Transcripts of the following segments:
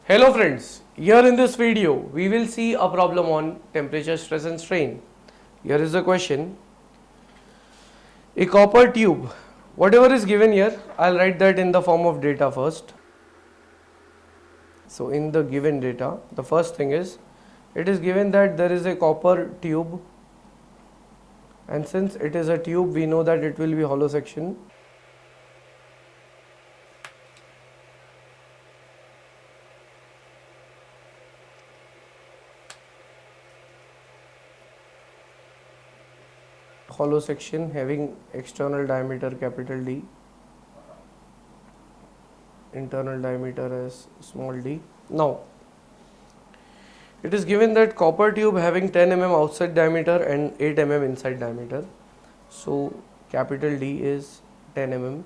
Hello friends, here in this video we will see a problem on temperature, stress and strain. Here is the question. A copper tube, whatever is given here, I'll write that in the form of data first. So in the given data, the first thing is, it is given that there is a copper tube, and since it is a tube we know that it will be hollow section. Hollow section having external diameter capital D, internal diameter as small d. Now it is given that copper tube having 10 mm outside diameter and 8 mm inside diameter. So capital D is 10 mm,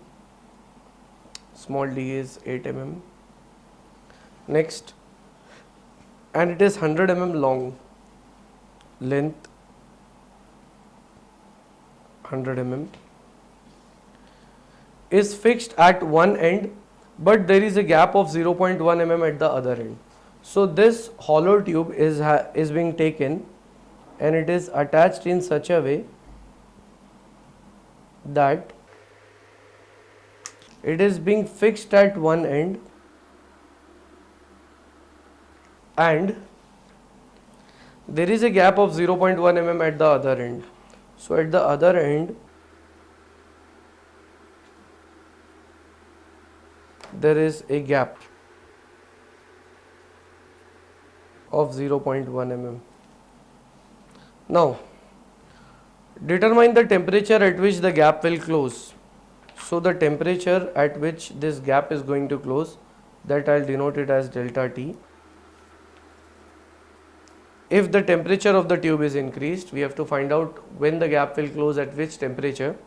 small d is 8 mm. Next, and it is 100 mm long, length 100 mm, is fixed at one end, but there is a gap of 0.1 mm at the other end. So this hollow tube is being taken and it is attached in such a way that it is being fixed at one end and there is a gap of 0.1 mm at the other end. So at the other end there is a gap of 0.1 mm. Now determine the temperature at which the gap will close. So the temperature at which this gap is going to close, that I'll denote it as delta T. If the temperature of the tube is increased, we have to find out when the gap will close at which temperature.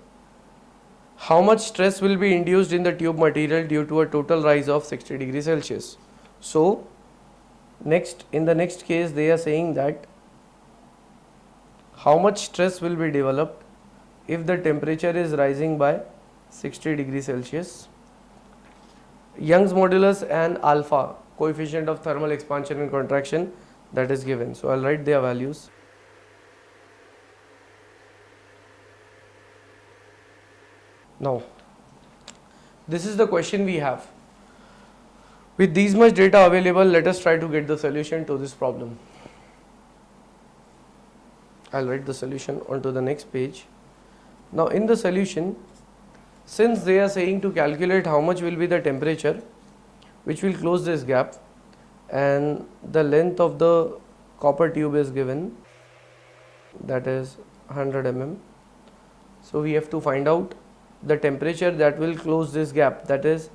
How much stress will be induced in the tube material due to a total rise of 60 degrees Celsius. So in the next case they are saying that how much stress will be developed if the temperature is rising by 60 degrees Celsius. Young's modulus and alpha, coefficient of thermal expansion and contraction, that is given. So I'll write their values. Now this is the question we have. With these much data available, let us try to get the solution to this problem. I'll write the solution onto the next page. Now in the solution, since they are saying to calculate how much will be the temperature which will close this gap, and the length of the copper tube is given, that is 100 mm. So we have to find out the temperature that will close this gap. That is,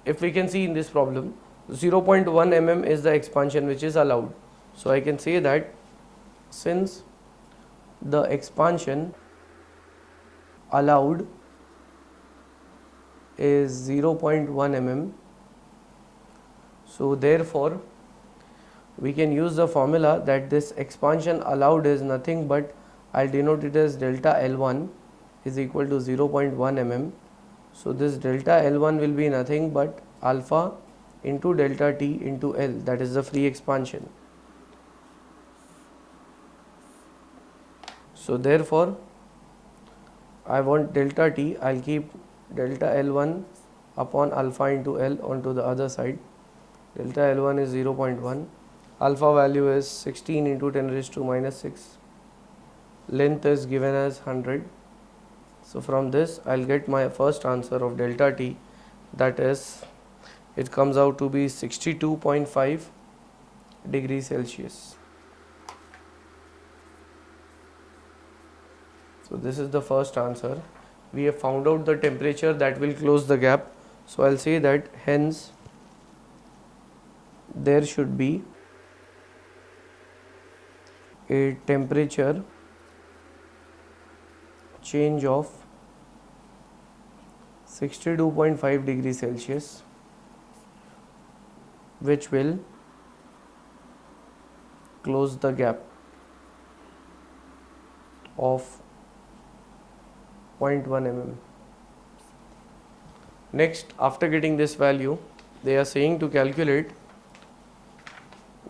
if we can see in this problem, 0.1 mm is the expansion which is allowed. So I can say that since the expansion allowed is 0.1 mm, so therefore we can use the formula that this expansion allowed is nothing but, I'll denote it as delta L1 is equal to 0.1 mm. So this delta L1 will be nothing but alpha into delta T into L, that is the free expansion. So therefore I want delta T, I'll keep delta L1 upon alpha into L onto the other side. Delta L1 is 0.1, alpha value is 16 into 10 raised to minus 6, length is given as 100. So from this I'll get my first answer of delta T, that is, it comes out to be 62.5 degrees Celsius. So this is the first answer. We have found out the temperature that will close the gap. So I'll say that hence there should be a temperature change of 62.5 degrees Celsius which will close the gap of 0.1 mm. Next, after getting this value, they are saying to calculate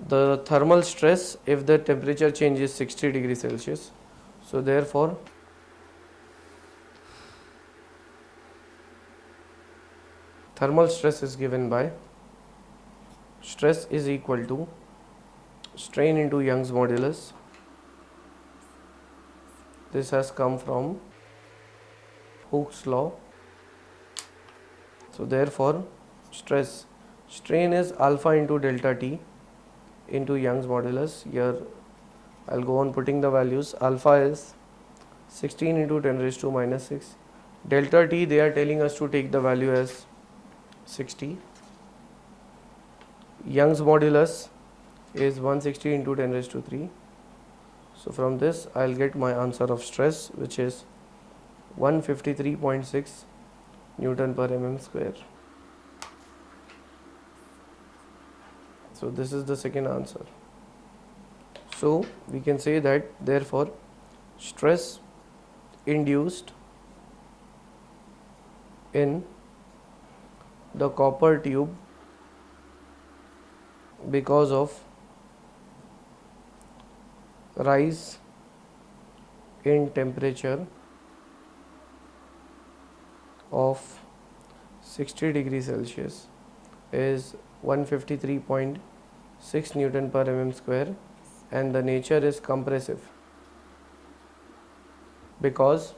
the thermal stress if the temperature change is 60 degrees Celsius. So therefore thermal stress is given by stress is equal to strain into Young's modulus. This has come from Hooke's law. So therefore strain is alpha into delta T into Young's modulus. Here I'll go on putting the values. Alpha is 16 into 10 raised to minus 6. Delta T, they are telling us to take the value as 60. Young's modulus is 160 into 10 raised to 3. So from this I'll get my answer of stress, which is 153.6 Newton per mm square. So this is the second answer. So we can say that therefore stress induced in the copper tube because of rise in temperature of 60 degrees Celsius is 153.6 Newton per mm square, and the nature is compressive because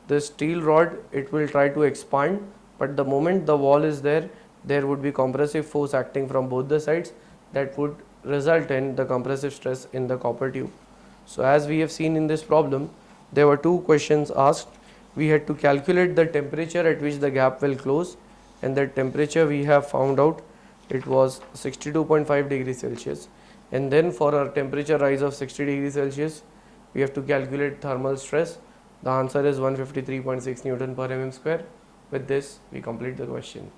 the steel rod, it will try to expand, but the moment the wall is there would be compressive force acting from both the sides that would result in the compressive stress in the copper tube. So as we have seen in this problem, there were two questions asked. We had to calculate the temperature at which the gap will close, and that temperature we have found out it was 62.5 degrees Celsius. And then for our temperature rise of 60 degrees Celsius, we have to calculate thermal stress. The answer is 153.6 Newton per mm square. With this, we complete the question.